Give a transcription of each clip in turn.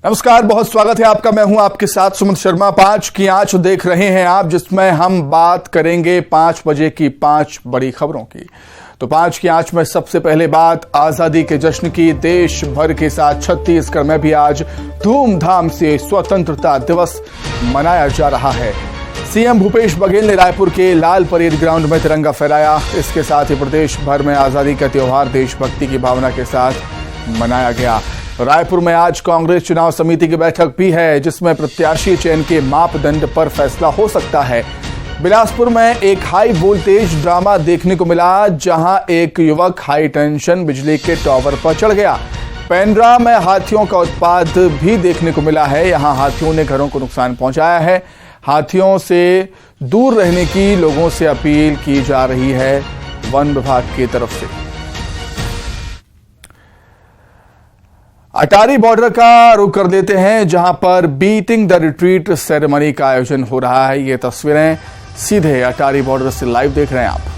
नमस्कार, बहुत स्वागत है आपका। मैं हूं आपके साथ सुमंत शर्मा। 5 की आंच देख रहे हैं आप, जिसमें हम बात करेंगे 5 बजे की 5 बड़ी खबरों की। तो 5 की आंच में सबसे पहले बात आजादी के जश्न की। देश भर के साथ छत्तीसगढ़ में भी आज धूमधाम से स्वतंत्रता दिवस मनाया जा रहा है। सीएम भूपेश बघेल ने रायपुर के लाल परेड ग्राउंड में तिरंगा फहराया। इसके साथ ही प्रदेश भर में आजादी का त्योहार देशभक्ति की भावना के साथ मनाया गया। रायपुर में आज कांग्रेस चुनाव समिति की बैठक भी है, जिसमें प्रत्याशी चयन के मापदंड पर फैसला हो सकता है। बिलासपुर में एक हाई वोल्टेज ड्रामा देखने को मिला, जहां एक युवक हाई टेंशन बिजली के टावर पर चढ़ गया। पेंड्रा में हाथियों का उत्पात भी देखने को मिला है। यहां हाथियों ने घरों को नुकसान पहुंचाया है। हाथियों से दूर रहने की लोगों से अपील की जा रही है वन विभाग की तरफ से। अटारी बॉर्डर का रुख कर देते हैं, जहां पर बीटिंग द रिट्रीट सेरेमनी का आयोजन हो रहा है। ये तस्वीरें सीधे अटारी बॉर्डर से लाइव देख रहे हैं आप।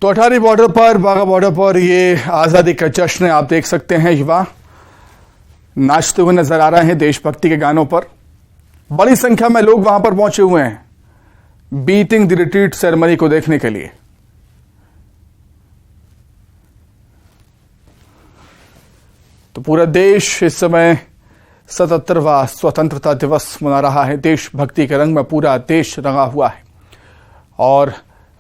तो अटारी बॉर्डर पर, बाघा बॉर्डर पर ये आजादी का जश्न आप देख सकते हैं। युवा नाचते हुए नजर आ रहे हैं देशभक्ति के गानों पर। बड़ी संख्या में लोग वहां पर पहुंचे हुए हैं बीटिंग द रिट्रीट सेरेमनी को देखने के लिए। तो पूरा देश इस समय 77वां स्वतंत्रता दिवस मना रहा है। देशभक्ति के रंग में पूरा देश रंगा हुआ है और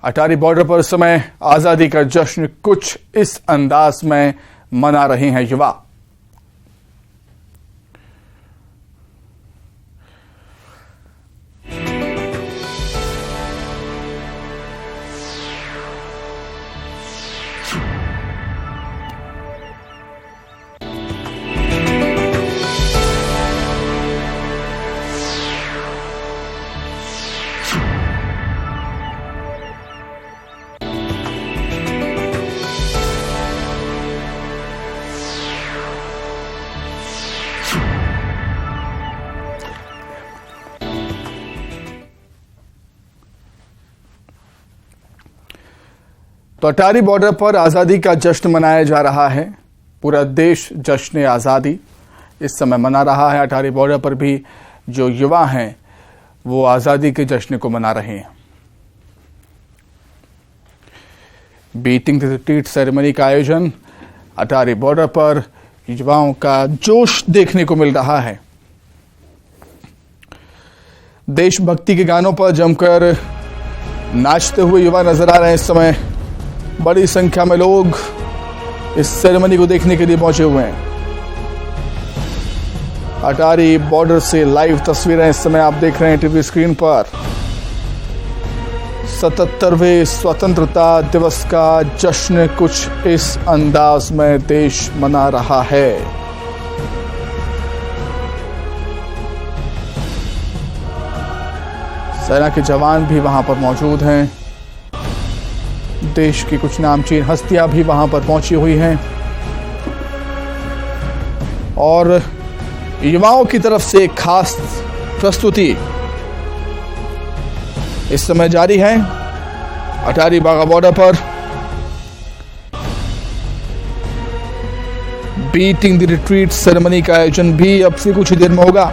अटारी बॉर्डर पर इस समय आजादी का जश्न कुछ इस अंदाज में मना रहे हैं युवा। तो अटारी बॉर्डर पर आज़ादी का जश्न मनाया जा रहा है। पूरा देश जश्न आज़ादी इस समय मना रहा है। अटारी बॉर्डर पर भी जो युवा हैं वो आज़ादी के जश्न को मना रहे हैं। बीटिंग द रिट्रीट सेरेमनी का आयोजन अटारी बॉर्डर पर, युवाओं का जोश देखने को मिल रहा है। देशभक्ति के गानों पर जमकर नाचते हुए युवा नजर आ रहे हैं। इस समय बड़ी संख्या में लोग इस सेरेमनी को देखने के लिए पहुंचे हुए हैं। अटारी बॉर्डर से लाइव तस्वीरें इस समय आप देख रहे हैं टीवी स्क्रीन पर। 77वें स्वतंत्रता दिवस का जश्न कुछ इस अंदाज में देश मना रहा है। सेना के जवान भी वहां पर मौजूद हैं। देश की कुछ नामचीन हस्तियां भी वहां पर पहुंची हुई हैं और युवाओं की तरफ से एक खास प्रस्तुति इस समय जारी है अटारी बाघा बॉर्डर पर। बीटिंग द रिट्रीट सेरेमनी का आयोजन भी अब से कुछ ही देर में होगा।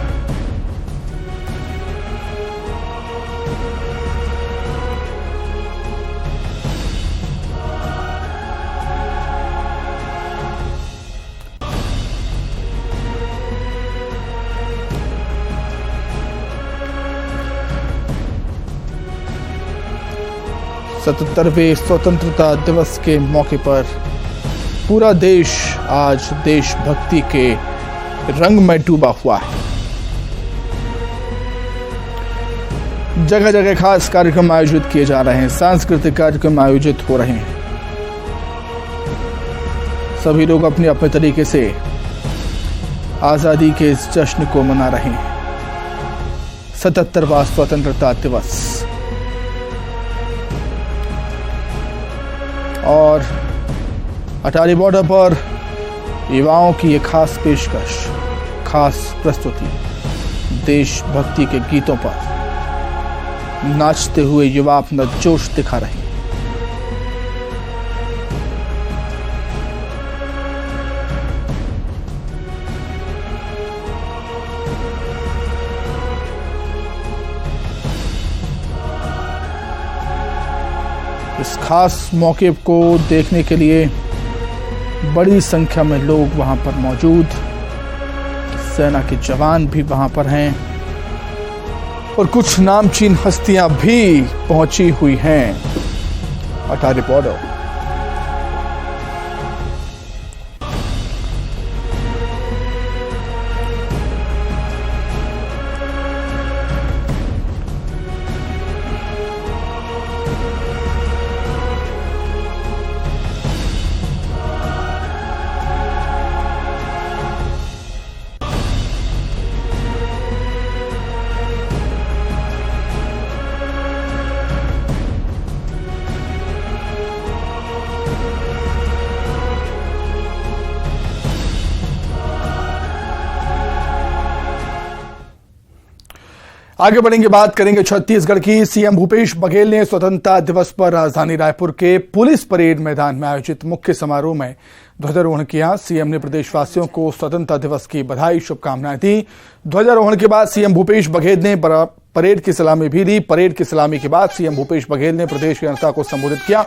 सतहत्तरवें स्वतंत्रता दिवस के मौके पर पूरा देश आज देशभक्ति के रंग में डूबा हुआ है। जगह जगह खास कार्यक्रम आयोजित किए जा रहे हैं, सांस्कृतिक कार्यक्रम आयोजित हो रहे हैं। सभी लोग अपने अपने तरीके से आजादी के इस जश्न को मना रहे हैं। 77वां स्वतंत्रता दिवस और अटारी बॉर्डर पर युवाओं की एक खास पेशकश, खास प्रस्तुति। देशभक्ति के गीतों पर नाचते हुए युवा अपना जोश दिखा रहे हैं। इस खास मौके को देखने के लिए बड़ी संख्या में लोग वहां पर मौजूद, सेना के जवान भी वहां पर हैं और कुछ नामचीन हस्तियां भी पहुंची हुई हैं अटारी बॉर्डर। आगे बढ़ेंगे, बात करेंगे छत्तीसगढ़ की। सीएम भूपेश बघेल ने स्वतंत्रता दिवस पर राजधानी रायपुर के पुलिस परेड मैदान में आयोजित मुख्य समारोह में ध्वजारोहण किया। सीएम ने प्रदेशवासियों को स्वतंत्रता दिवस की बधाई, शुभकामनाएं दी। ध्वजारोहण के बाद सीएम भूपेश बघेल ने परेड की सलामी भी ली। परेड की सलामी के बाद सीएम भूपेश बघेल ने प्रदेश की जनता को संबोधित किया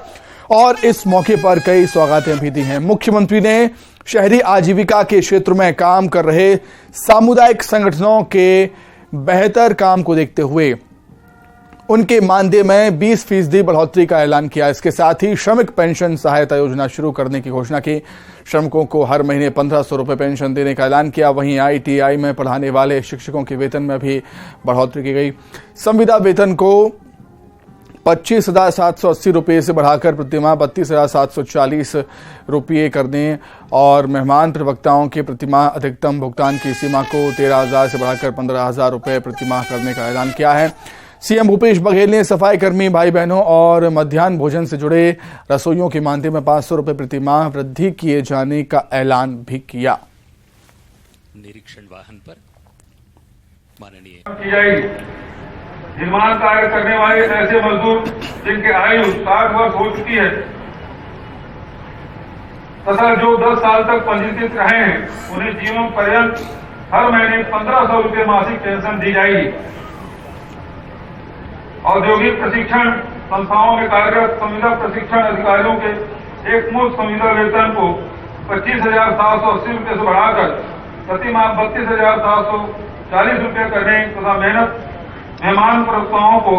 और इस मौके पर कई सौगातें भी दी हैं। मुख्यमंत्री ने शहरी आजीविका के क्षेत्र में काम कर रहे सामुदायिक संगठनों के बेहतर काम को देखते हुए उनके मानदेय में 20% बढ़ोतरी का ऐलान किया। इसके साथ ही श्रमिक पेंशन सहायता योजना शुरू करने की घोषणा की। श्रमिकों को हर महीने 1500 रुपए पेंशन देने का ऐलान किया। वहीं ITI में पढ़ाने वाले शिक्षकों के वेतन में भी बढ़ोतरी की गई। संविदा वेतन को 25,780 रुपये से बढ़ाकर प्रतिमाह 32,740 रुपये करने और मेहमान प्रवक्ताओं के प्रतिमाह अधिकतम भुगतान की सीमा को 13,000 से बढ़ाकर 15,000 रुपये प्रतिमाह करने का ऐलान किया है। सीएम भूपेश बघेल ने सफाई कर्मी भाई बहनों और मध्याह्न भोजन से जुड़े रसोइयों के मानदेय में 500 रुपये प्रतिमाह वृद्धि किए जाने का ऐलान भी किया। निरीक्षण वाहन पर माननीय निर्माण कार्य करने वाले ऐसे मजदूर जिनकी आयु 60 वर्ष हो चुकी है तथा जो 10 साल तक पंजीकृत रहे हैं, उन्हें जीवन पर्यंत हर महीने 1500 रुपये मासिक पेंशन दी जाएगी। औद्योगिक प्रशिक्षण संस्थाओं में कार्यरत संविदा प्रशिक्षण अधिकारियों के एक मुश्त संविदा वेतन को 25,780 रुपये से बढ़ाकर प्रति माह 32,740 रुपये करने तथा मेहमान प्रवक्ताओं को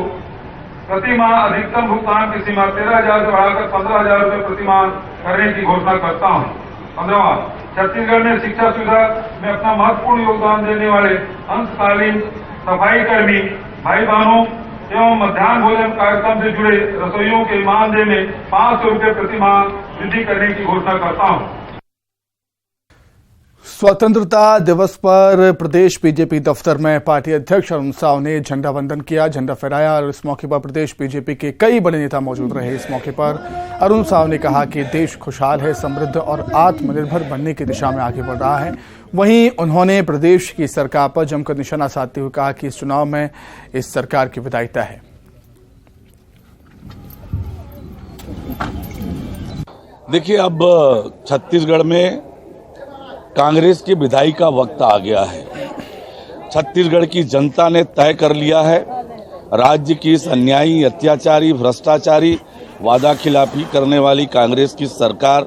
प्रति माह अधिकतम भुगतान की सीमा 13,000 से बढ़ाकर 15,000 रुपये प्रति माह करने की घोषणा करता हूं। 15वां, छत्तीसगढ़ में शिक्षा सुविधा में अपना महत्वपूर्ण योगदान देने वाले अंशकालीन सफाई कर्मी भाई बहनों एवं मध्याह्न भोजन कार्यक्रम से जुड़े रसोइयों के मानदेय में 500 रुपये प्रति माह वृद्धि करने की घोषणा करता हूं। स्वतंत्रता दिवस पर प्रदेश बीजेपी दफ्तर में पार्टी अध्यक्ष अरुण साव ने झंडा वंदन किया, झंडा फहराया और इस मौके पर प्रदेश बीजेपी के कई बड़े नेता मौजूद रहे। इस मौके पर अरुण साव ने कहा कि देश खुशहाल है, समृद्ध और आत्मनिर्भर बनने की दिशा में आगे बढ़ रहा है। वहीं उन्होंने प्रदेश की सरकार पर जमकर निशाना साधते हुए कहा कि इस चुनाव में इस सरकार की विदायिता है। देखिए, अब छत्तीसगढ़ में कांग्रेस की विदाई का वक्त आ गया है। छत्तीसगढ़ की जनता ने तय कर लिया है राज्य की इस अन्यायी, अत्याचारी, भ्रष्टाचारी, वादा खिलाफी करने वाली कांग्रेस की सरकार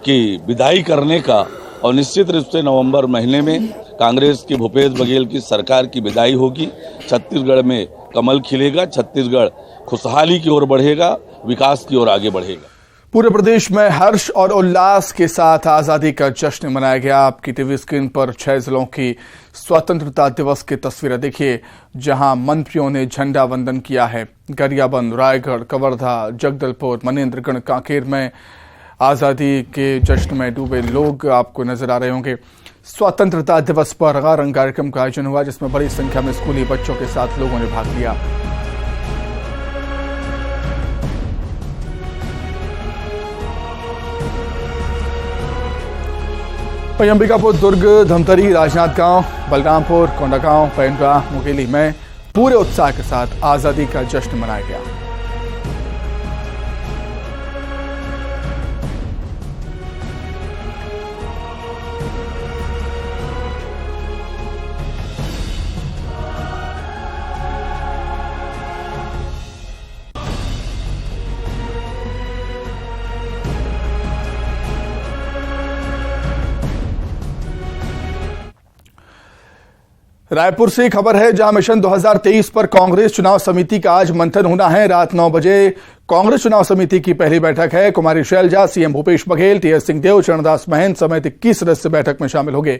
की विदाई करने का, और निश्चित रूप से नवंबर महीने में कांग्रेस की भूपेश बघेल की सरकार की विदाई होगी। छत्तीसगढ़ में कमल खिलेगा, छत्तीसगढ़ खुशहाली की ओर बढ़ेगा, विकास की ओर आगे बढ़ेगा। पूरे प्रदेश में हर्ष और उल्लास के साथ आजादी का जश्न मनाया गया। आपकी टीवी स्क्रीन पर 6 जिलों की स्वतंत्रता दिवस की तस्वीरें देखिए, जहां मंत्रियों ने झंडा वंदन किया है। गरियाबंद, रायगढ़, कवर्धा, जगदलपुर, मनेंद्रगढ़, कांकेर में आजादी के जश्न में डूबे लोग आपको नजर आ रहे होंगे। स्वतंत्रता दिवस पर रंगारंग कार्यक्रम का आयोजन हुआ, जिसमें बड़ी संख्या में स्कूली बच्चों के साथ लोगों ने भाग लिया। वहीं अंबिकापुर, दुर्ग, धमतरी, राजनांदगांव, बलरामपुर, कोंडागांव, पेंड्रा, मुंगेली में पूरे उत्साह के साथ आजादी का जश्न मनाया गया। रायपुर से खबर है, जहां मिशन 2023 पर कांग्रेस चुनाव समिति का आज मंथन होना है। रात 9 बजे कांग्रेस चुनाव समिति की पहली बैठक है। कुमारी शैलजा, सीएम भूपेश बघेल, टीएस सिंहदेव, चरणदास महंत समेत 21 सदस्य बैठक में शामिल होंगे।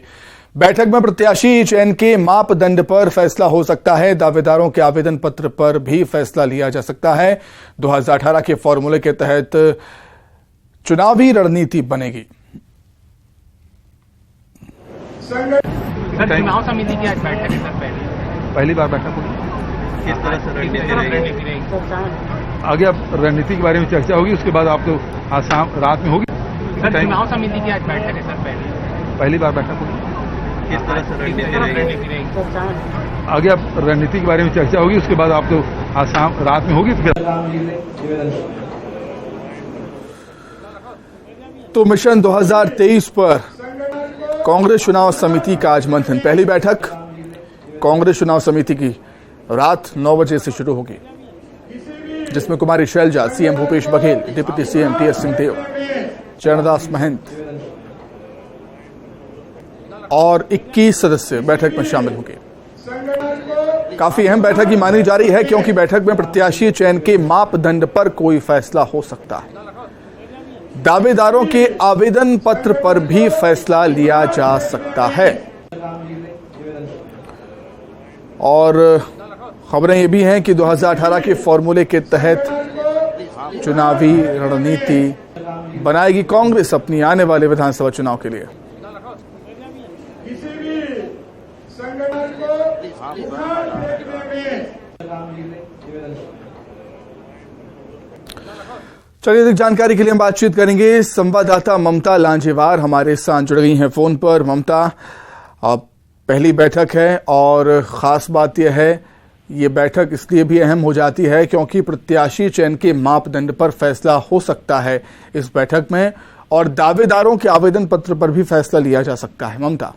बैठक में प्रत्याशी चयन के मापदंड पर फैसला हो सकता है। दावेदारों के आवेदन पत्र पर भी फैसला लिया जा सकता है। 2018 के फॉर्मूले के तहत चुनावी रणनीति बनेगी। सर, चुनाव समिति की आज बैठक है सर, पहली बार बैठक होगी। किस तरह से रणनीति रहेगी? आगे अब रणनीति के बारे में चर्चा होगी, उसके बाद आप तो आज शाम रात में होगी। सर, चुनाव समिति की आज बैठक है सर, पहली बार बैठक होगी। किस तरह से रणनीति रहेगी? आगे अब रणनीति के बारे में चर्चा होगी, उसके बाद आप तो आज शाम रात में होगी। तो मिशन 2023 पर कांग्रेस चुनाव समिति का आज मंथन, पहली बैठक कांग्रेस चुनाव समिति की रात 9 बजे से शुरू होगी, जिसमें Kumari Selja, CM Bhupesh Baghel, deputy CM TS Singhdeo, Charandas Mahant और 21 सदस्य बैठक में शामिल होंगे। काफी अहम बैठक ही मानी जा रही है, क्योंकि बैठक में प्रत्याशी चयन के मापदंड पर कोई फैसला हो सकता है। दावेदारों के आवेदन पत्र पर भी फैसला लिया जा सकता है। और खबरें ये भी हैं कि 2018 के फॉर्मूले के तहत चुनावी रणनीति बनाएगी कांग्रेस अपनी आने वाले विधानसभा चुनाव के लिए। चलिए, अधिक जानकारी के लिए हम बातचीत करेंगे। संवाददाता ममता लांजेवार हमारे साथ जुड़ गई हैं फोन पर। ममता, पहली बैठक है और खास बात यह है, ये बैठक इसलिए भी अहम हो जाती है क्योंकि प्रत्याशी चयन के मापदंड पर फैसला हो सकता है इस बैठक में, और दावेदारों के आवेदन पत्र पर भी फैसला लिया जा सकता है। ममता,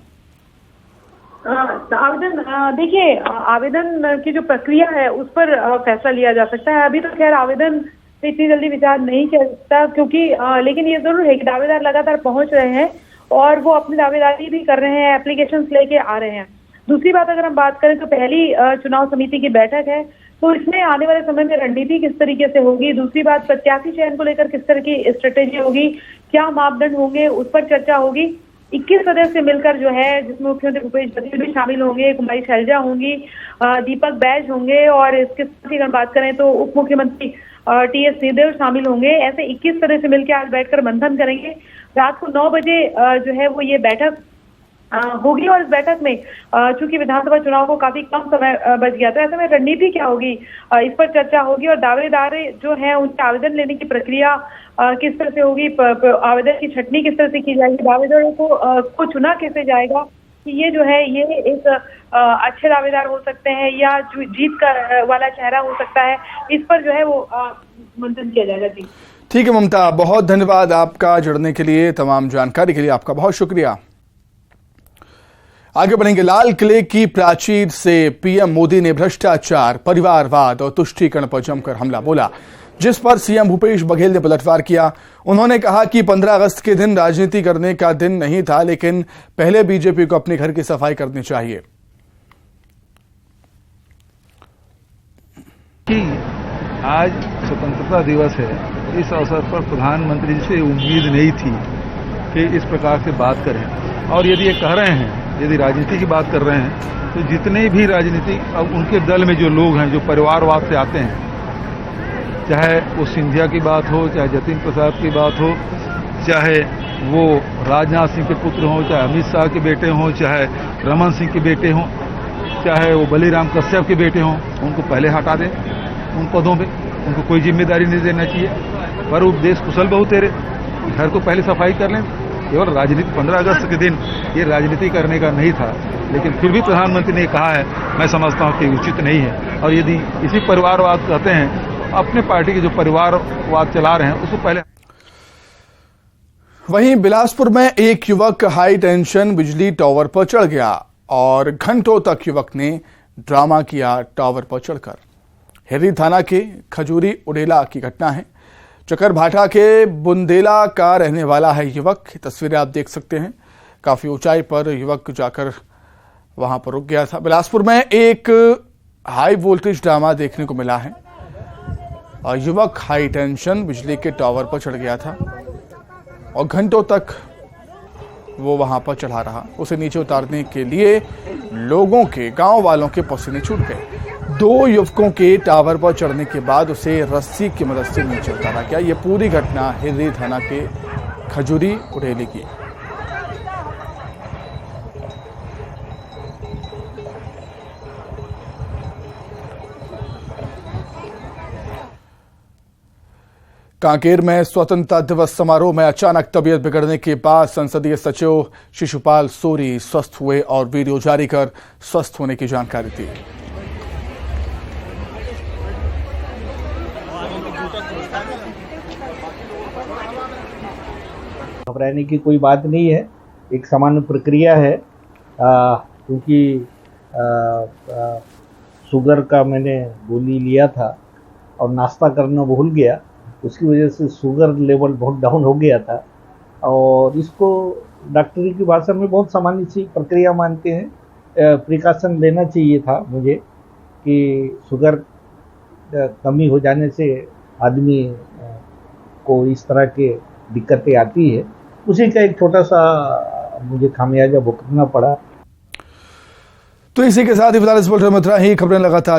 आवेदन देखिए, आवेदन की जो प्रक्रिया है उस पर फैसला लिया जा सकता है। अभी तो खैर आवेदन पे इतनी जल्दी विचार नहीं किया सकता, क्योंकि लेकिन ये जरूर है कि दावेदार लगातार पहुंच रहे हैं और वो अपनी दावेदारी भी कर रहे हैं, एप्लीकेशंस लेके आ रहे हैं। दूसरी बात, अगर हम बात करें तो पहली चुनाव समिति की बैठक है, तो इसमें आने वाले समय में रणनीति किस तरीके से होगी। दूसरी बात, प्रत्याशी चयन को लेकर किस तरह की स्ट्रेटेजी होगी, क्या मापदंड होंगे, उस पर चर्चा होगी। 21 सदस्य मिलकर जो है, जिसमें मुख्यमंत्री भूपेश बघेल भी शामिल होंगे, कुमारी शैलजा होंगी, दीपक बैज होंगे, और इसके साथ ही अगर बात करें तो उप मुख्यमंत्री टीएस सिंहदेव शामिल होंगे। ऐसे 21 सदस्य मिलकर आज बैठकर मंथन करेंगे। रात को 9 बजे जो है वो ये बैठक होगी, और इस बैठक में चूंकि विधानसभा चुनाव को काफी कम समय बच गया, तो ऐसे में रणनीति क्या होगी इस पर चर्चा होगी, और दावेदार जो हैं उनके आवेदन लेने की प्रक्रिया किस तरह से होगी, आवेदन की छटनी किस तरह से की जाएगी, दावेदारों को चुना कैसे जाएगा कि ये जो है ये एक अच्छे दावेदार हो सकते हैं या जो जीत का वाला चेहरा हो सकता है, इस पर जो है वो मंथन किया जाएगा। जी ठीक है ममता, बहुत धन्यवाद आपका जुड़ने के लिए, तमाम जानकारी के लिए आपका बहुत शुक्रिया। आगे बढ़ेंगे। लाल किले की प्राचीर से पीएम मोदी ने भ्रष्टाचार, परिवारवाद और तुष्टीकरण पर जमकर हमला बोला, जिस पर सीएम भूपेश बघेल ने पलटवार किया। उन्होंने कहा कि 15 अगस्त के दिन राजनीति करने का दिन नहीं था, लेकिन पहले बीजेपी को अपने घर की सफाई करनी चाहिए। आज स्वतंत्रता दिवस है इस अवसर पर प्रधानमंत्री जी से उम्मीद नहीं थी कि इस प्रकार से बात करें। और यदि ये कह रहे हैं, यदि राजनीति की बात कर रहे हैं, तो जितने भी राजनीति अब उनके दल में जो लोग हैं, जो परिवारवाद से आते हैं, चाहे वो सिंधिया की बात हो, चाहे जतिन प्रसाद की बात हो, चाहे वो राजनाथ सिंह के पुत्र हों, चाहे अमित शाह के बेटे हों, चाहे रमन सिंह के बेटे हों, चाहे वो बलीराम कश्यप के बेटे हों, उनको पहले हटा दें उन पदों पे। उनको कोई जिम्मेदारी नहीं देना चाहिए। पर उपदेश कुशल बहु तेरे, घर को पहले सफाई कर लें। केवल राजनीति 15 अगस्त के दिन ये राजनीति करने का नहीं था, लेकिन फिर भी प्रधानमंत्री ने कहा है, मैं समझता हूं कि उचित नहीं है। और यदि इसी परिवारवाद कहते हैं, अपने पार्टी के जो परिवारवाद चला रहे हैं उसको पहले। वहीं बिलासपुर में एक युवक हाई टेंशन बिजली टावर पर चढ़ गया और घंटों तक युवक ने ड्रामा किया टावर पर चढ़कर। हिर्री थाना के खजूरी उड़ेला की घटना है। चकरभाठा के बुंदेला का रहने वाला है युवक। तस्वीरें आप देख सकते हैं, काफी ऊंचाई पर युवक जाकर वहां पर रुक गया था। बिलासपुर में एक हाई वोल्टेज ड्रामा देखने को मिला है और युवक हाई टेंशन बिजली के टावर पर चढ़ गया था और घंटों तक वो वहां पर चढ़ा रहा। उसे नीचे उतारने के लिए लोगों के, गांव वालों के पसीने छूट गए। 2 युवकों के टावर पर चढ़ने के बाद उसे रस्सी की मदद से नीचे उतारा गया। ये पूरी घटना हिर्री थाना के खजूरी उड़ेली की। कांकेर में स्वतंत्रता दिवस समारोह में अचानक तबीयत बिगड़ने के बाद संसदीय सचिव शिशुपाल सोरी स्वस्थ हुए और वीडियो जारी कर स्वस्थ होने की जानकारी दी। घबराने की कोई बात नहीं है, एक सामान्य प्रक्रिया है। क्योंकि शुगर का मैंने गोली लिया था और नाश्ता करना भूल गया, उसकी वजह से शुगर लेवल बहुत डाउन हो गया था। और इसको डॉक्टरी की भाषा में बहुत सामान्य सी प्रक्रिया मानते हैं। प्रिकॉशन लेना चाहिए था मुझे कि शुगर कमी हो जाने से आदमी को इस तरह के दिक्कतें आती है। उसी का एक छोटा सा मुझे खामियाजा भुगतना पड़ा। तो इसी के साथ ही फिलहाल इस बुलेटिन में इतना ही। खबरें लगातार